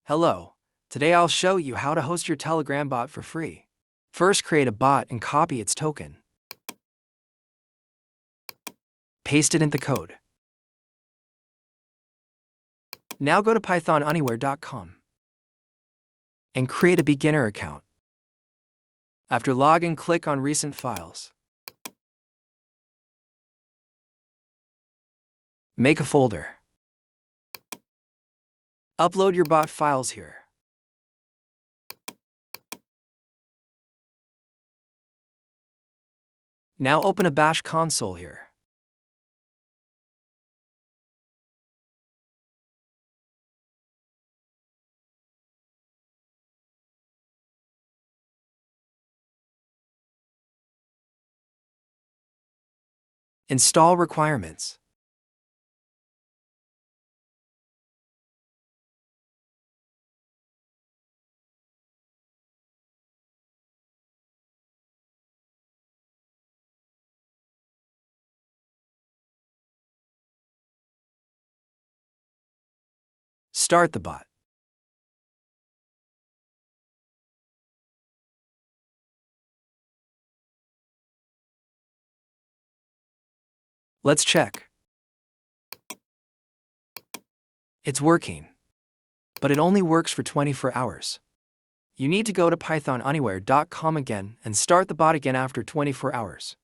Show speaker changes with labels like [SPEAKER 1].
[SPEAKER 1] Hello. Today I'll show you how to host your Telegram bot for free. First, create a bot and copy its token. Paste it in the code. Now go to pythonanywhere.com and create a beginner account. After login, click on Recent Files. Make a folder. Upload your bot files here. Now open a Bash console here. Install requirements. Start the bot. Let's check. It's working, but it only works for 24 hours. You need to go to pythonanywhere.com again and start the bot again after 24 hours.